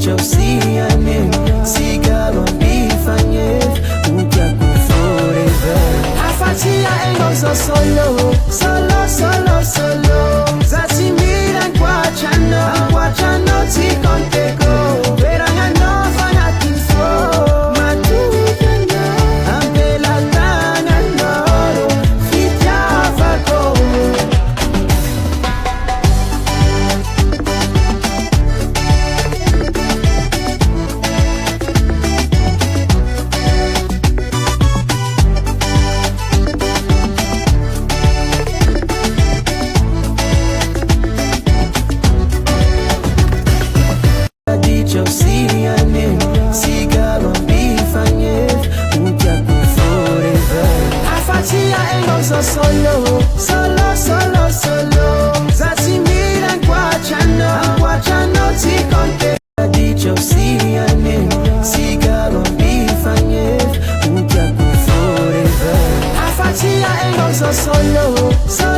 dicho usiane, sigalo bifanye, uja ku forever. Afatia engozo solo, solo, solo, solo. Zati miran kwa chano ti konteko. Pero ya no fanatic flow, matutanda. Ampela tana noro, fitya fako. Dicho usiane, sigalo bifanye, uja ku forever. Afatia engozo solo, solo, solo, solo. Zati miran kwa chano ti konte. Dicho usiane, sigalo bifanye, uja ku forever. Afatia engozo solo, solo.